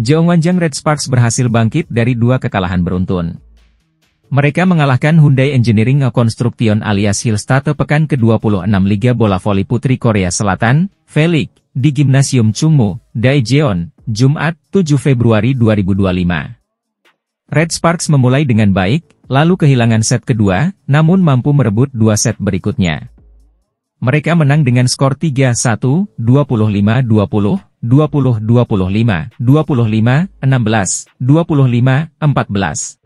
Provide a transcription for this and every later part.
Jeongwanjang Red Sparks berhasil bangkit dari dua kekalahan beruntun. Mereka mengalahkan Hyundai Engineering Construction alias Hillstate pekan ke-26 Liga Bola Voli Putri Korea Selatan, V-League, di Gimnasium Chungmu, Daejeon, Jumat, 7 Februari 2025. Red Sparks memulai dengan baik, lalu kehilangan set kedua, namun mampu merebut dua set berikutnya. Mereka menang dengan skor 3-1, 25-20, 20-25, 25-16, 25-14.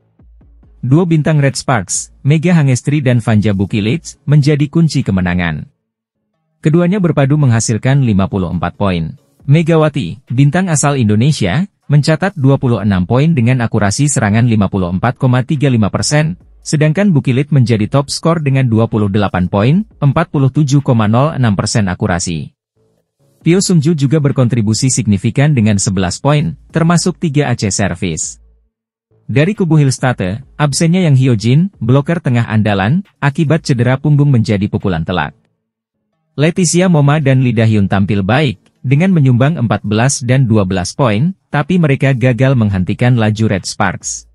Duo bintang Red Sparks, Mega Hangestri dan Vanja Bukilic, menjadi kunci kemenangan. Keduanya berpadu menghasilkan 54 poin. Megawati, bintang asal Indonesia, mencatat 26 poin dengan akurasi serangan 54,35%, sedangkan Bukilic menjadi top skor dengan 28 poin, 47,06% akurasi. Pyo Sungju juga berkontribusi signifikan dengan 11 poin, termasuk 3 ace servis. Dari kubu Hillstate, absennya Yang Hyojin, bloker tengah andalan, akibat cedera punggung menjadi pukulan telak. Leticia Moma dan Lee Da-hyun tampil baik, dengan menyumbang 14 dan 12 poin, tapi mereka gagal menghentikan laju Red Sparks.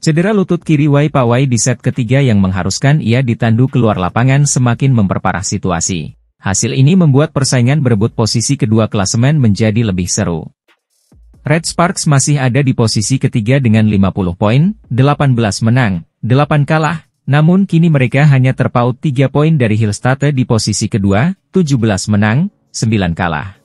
Cedera lutut kiri Wai Pawai di set ketiga yang mengharuskan ia ditandu keluar lapangan semakin memperparah situasi. Hasil ini membuat persaingan berebut posisi kedua klasemen menjadi lebih seru. Red Sparks masih ada di posisi ketiga dengan 50 poin, 18 menang, 8 kalah, namun kini mereka hanya terpaut 3 poin dari Hillstate di posisi kedua, 17 menang, 9 kalah.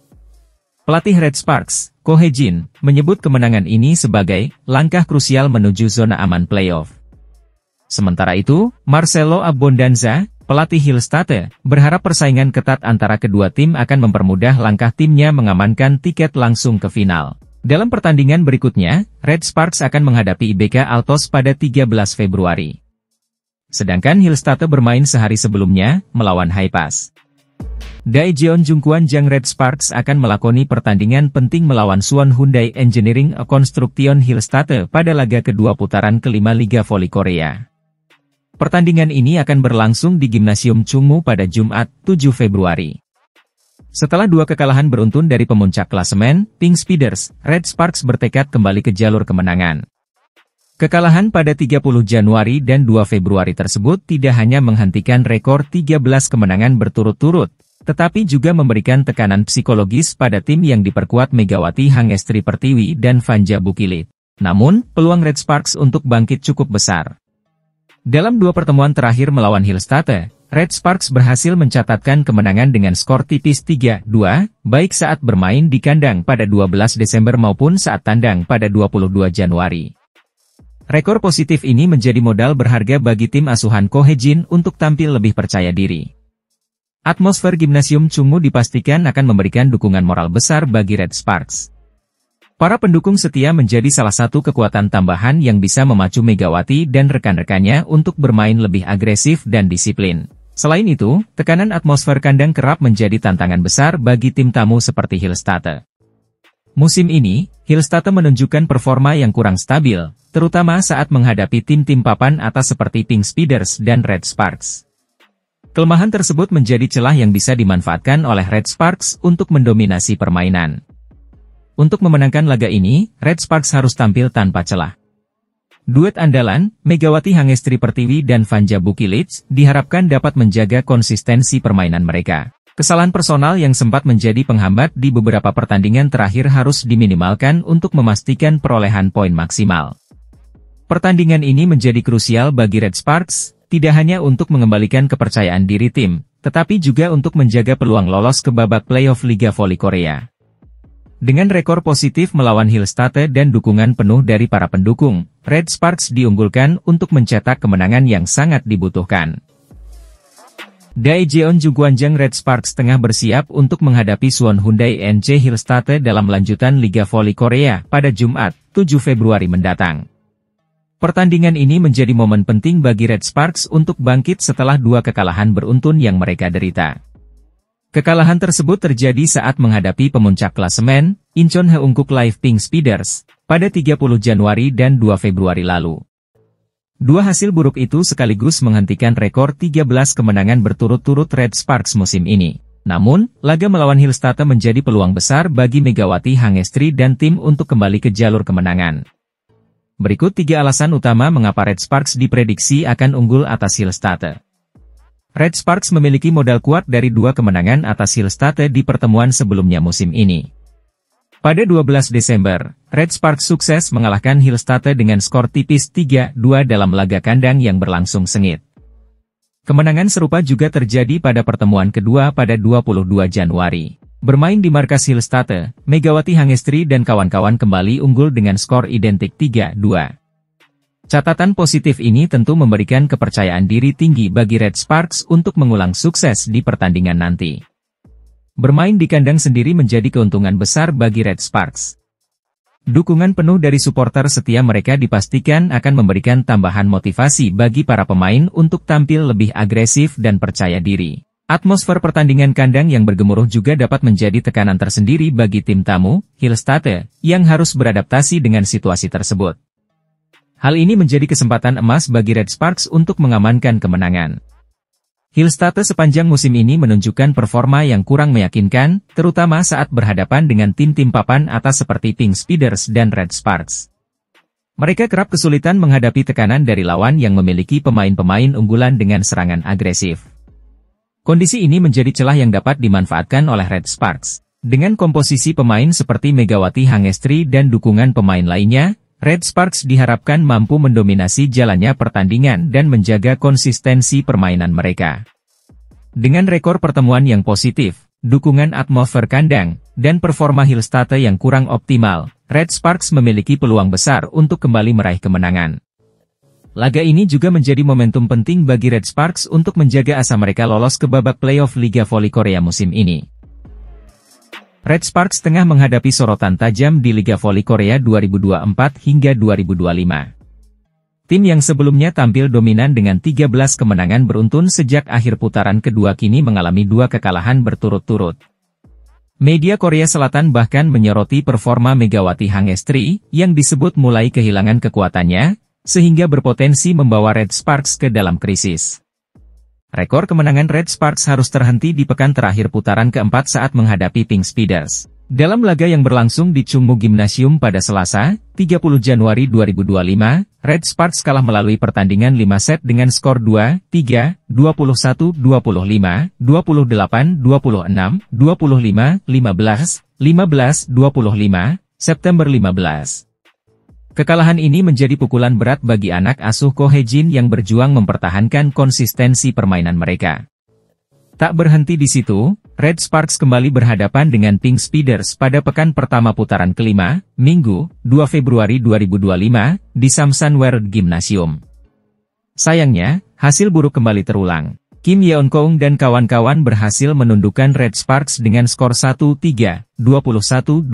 Pelatih Red Sparks, Ko Hae-jin, menyebut kemenangan ini sebagai langkah krusial menuju zona aman playoff. Sementara itu, Marcelo Abondanza, pelatih Hillstate, berharap persaingan ketat antara kedua tim akan mempermudah langkah timnya mengamankan tiket langsung ke final. Dalam pertandingan berikutnya, Red Sparks akan menghadapi IBK Altos pada 13 Februari. Sedangkan Hillstate bermain sehari sebelumnya, melawan Haipas. Daejeon Jungkwanjang Red Sparks akan melakoni pertandingan penting melawan Suwon Hyundai Engineering Construction Hillstate pada laga kedua putaran kelima Liga Voli Korea. Pertandingan ini akan berlangsung di Gimnasium Chungmu pada Jumat, 7 Februari. Setelah dua kekalahan beruntun dari pemuncak klasemen, Pink Speeders, Red Sparks bertekad kembali ke jalur kemenangan. Kekalahan pada 30 Januari dan 2 Februari tersebut tidak hanya menghentikan rekor 13 kemenangan berturut-turut, tetapi juga memberikan tekanan psikologis pada tim yang diperkuat Megawati Hangestri Pertiwi dan Vanja Bukilic. Namun, peluang Red Sparks untuk bangkit cukup besar. Dalam dua pertemuan terakhir melawan Hillstate, Red Sparks berhasil mencatatkan kemenangan dengan skor tipis 3-2, baik saat bermain di kandang pada 12 Desember maupun saat tandang pada 22 Januari. Rekor positif ini menjadi modal berharga bagi tim asuhan Ko Hae-jin untuk tampil lebih percaya diri. Atmosfer Gimnasium Chungmu dipastikan akan memberikan dukungan moral besar bagi Red Sparks. Para pendukung setia menjadi salah satu kekuatan tambahan yang bisa memacu Megawati dan rekan-rekannya untuk bermain lebih agresif dan disiplin. Selain itu, tekanan atmosfer kandang kerap menjadi tantangan besar bagi tim tamu seperti Hillstate. Musim ini, Hillstate menunjukkan performa yang kurang stabil, terutama saat menghadapi tim-tim papan atas seperti Pink Speeders dan Red Sparks. Kelemahan tersebut menjadi celah yang bisa dimanfaatkan oleh Red Sparks untuk mendominasi permainan. Untuk memenangkan laga ini, Red Sparks harus tampil tanpa celah. Duet andalan, Megawati Hangestri Pertiwi dan Vanja Bukilic, diharapkan dapat menjaga konsistensi permainan mereka. Kesalahan personal yang sempat menjadi penghambat di beberapa pertandingan terakhir harus diminimalkan untuk memastikan perolehan poin maksimal. Pertandingan ini menjadi krusial bagi Red Sparks, tidak hanya untuk mengembalikan kepercayaan diri tim, tetapi juga untuk menjaga peluang lolos ke babak playoff Liga Voli Korea. Dengan rekor positif melawan Hillstate dan dukungan penuh dari para pendukung, Red Sparks diunggulkan untuk mencetak kemenangan yang sangat dibutuhkan. Daejeon Jungkwanjang Red Sparks tengah bersiap untuk menghadapi Suwon Hyundai NC Hillstate dalam lanjutan Liga Voli Korea pada Jumat, 7 Februari mendatang. Pertandingan ini menjadi momen penting bagi Red Sparks untuk bangkit setelah dua kekalahan beruntun yang mereka derita. Kekalahan tersebut terjadi saat menghadapi pemuncak klasemen, Incheon Haeunkook Live Pink Speeders, pada 30 Januari dan 2 Februari lalu. Dua hasil buruk itu sekaligus menghentikan rekor 13 kemenangan berturut-turut Red Sparks musim ini. Namun, laga melawan Hillstate menjadi peluang besar bagi Megawati Hangestri dan tim untuk kembali ke jalur kemenangan. Berikut 3 alasan utama mengapa Red Sparks diprediksi akan unggul atas Hillstate. Red Sparks memiliki modal kuat dari 2 kemenangan atas Hillstate di pertemuan sebelumnya musim ini. Pada 12 Desember, Red Sparks sukses mengalahkan Hillstate dengan skor tipis 3-2 dalam laga kandang yang berlangsung sengit. Kemenangan serupa juga terjadi pada pertemuan kedua pada 22 Januari. Bermain di markas Hillstate, Megawati Hangestri dan kawan-kawan kembali unggul dengan skor identik 3-2. Catatan positif ini tentu memberikan kepercayaan diri tinggi bagi Red Sparks untuk mengulang sukses di pertandingan nanti. Bermain di kandang sendiri menjadi keuntungan besar bagi Red Sparks. Dukungan penuh dari supporter setia mereka dipastikan akan memberikan tambahan motivasi bagi para pemain untuk tampil lebih agresif dan percaya diri. Atmosfer pertandingan kandang yang bergemuruh juga dapat menjadi tekanan tersendiri bagi tim tamu, Hillstate, yang harus beradaptasi dengan situasi tersebut. Hal ini menjadi kesempatan emas bagi Red Sparks untuk mengamankan kemenangan. Hillstate sepanjang musim ini menunjukkan performa yang kurang meyakinkan, terutama saat berhadapan dengan tim-tim papan atas seperti Pink Speeders dan Red Sparks. Mereka kerap kesulitan menghadapi tekanan dari lawan yang memiliki pemain-pemain unggulan dengan serangan agresif. Kondisi ini menjadi celah yang dapat dimanfaatkan oleh Red Sparks. Dengan komposisi pemain seperti Megawati Hangestri dan dukungan pemain lainnya, Red Sparks diharapkan mampu mendominasi jalannya pertandingan dan menjaga konsistensi permainan mereka. Dengan rekor pertemuan yang positif, dukungan atmosfer kandang, dan performa Hillstate yang kurang optimal, Red Sparks memiliki peluang besar untuk kembali meraih kemenangan. Laga ini juga menjadi momentum penting bagi Red Sparks untuk menjaga asa mereka lolos ke babak playoff Liga Voli Korea musim ini. Red Sparks tengah menghadapi sorotan tajam di Liga Voli Korea 2024 hingga 2025. Tim yang sebelumnya tampil dominan dengan 13 kemenangan beruntun sejak akhir putaran kedua kini mengalami 2 kekalahan berturut-turut. Media Korea Selatan bahkan menyoroti performa Megawati Hangestri, yang disebut mulai kehilangan kekuatannya, sehingga berpotensi membawa Red Sparks ke dalam krisis. Rekor kemenangan Red Sparks harus terhenti di pekan terakhir putaran keempat saat menghadapi Pink Speeders. Dalam laga yang berlangsung di Chungmu Gymnasium pada Selasa, 30 Januari 2025, Red Sparks kalah melalui pertandingan 5 set dengan skor 2-3, 21-25, 28-26, 25-15, 15-25, September 15. Kekalahan ini menjadi pukulan berat bagi anak asuh Ko Hye-jin yang berjuang mempertahankan konsistensi permainan mereka. Tak berhenti di situ, Red Sparks kembali berhadapan dengan Pink Speeders pada pekan pertama putaran kelima, Minggu, 2 Februari 2025, di Samsan World Gymnasium. Sayangnya, hasil buruk kembali terulang. Kim Yeon-keung dan kawan-kawan berhasil menundukkan Red Sparks dengan skor 1-3, 21-25,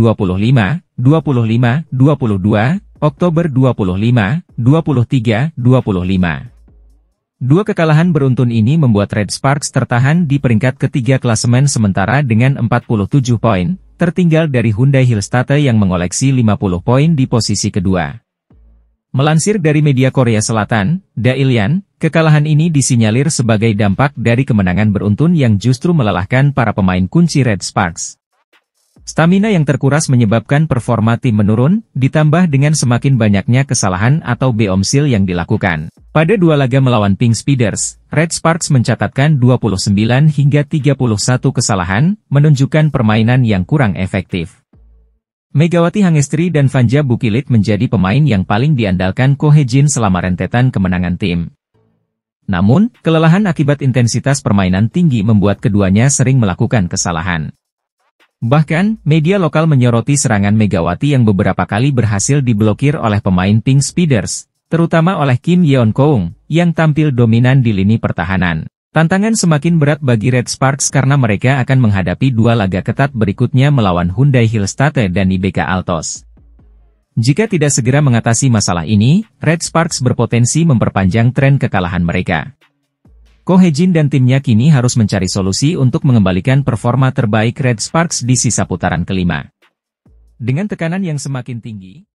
25-22, Oktober 25, 23, 25. Dua kekalahan beruntun ini membuat Red Sparks tertahan di peringkat ketiga klasemen sementara dengan 47 poin, tertinggal dari Hyundai Hillstate yang mengoleksi 50 poin di posisi kedua. Melansir dari media Korea Selatan, Dailian, kekalahan ini disinyalir sebagai dampak dari kemenangan beruntun yang justru melelahkan para pemain kunci Red Sparks. Stamina yang terkuras menyebabkan performa tim menurun, ditambah dengan semakin banyaknya kesalahan atau beomsil yang dilakukan. Pada 2 laga melawan Pink Speeders, Red Sparks mencatatkan 29 hingga 31 kesalahan, menunjukkan permainan yang kurang efektif. Megawati Hangestri dan Vanja Bukilit menjadi pemain yang paling diandalkan Ko Hye-jin selama rentetan kemenangan tim. Namun, kelelahan akibat intensitas permainan tinggi membuat keduanya sering melakukan kesalahan. Bahkan, media lokal menyoroti serangan Megawati yang beberapa kali berhasil diblokir oleh pemain Pink Speeders, terutama oleh Kim Yeon-keung, yang tampil dominan di lini pertahanan. Tantangan semakin berat bagi Red Sparks karena mereka akan menghadapi 2 laga ketat berikutnya melawan Hyundai Hillstate dan IBK Altos. Jika tidak segera mengatasi masalah ini, Red Sparks berpotensi memperpanjang tren kekalahan mereka. Ko Hye-jin dan timnya kini harus mencari solusi untuk mengembalikan performa terbaik Red Sparks di sisa putaran kelima. Dengan tekanan yang semakin tinggi,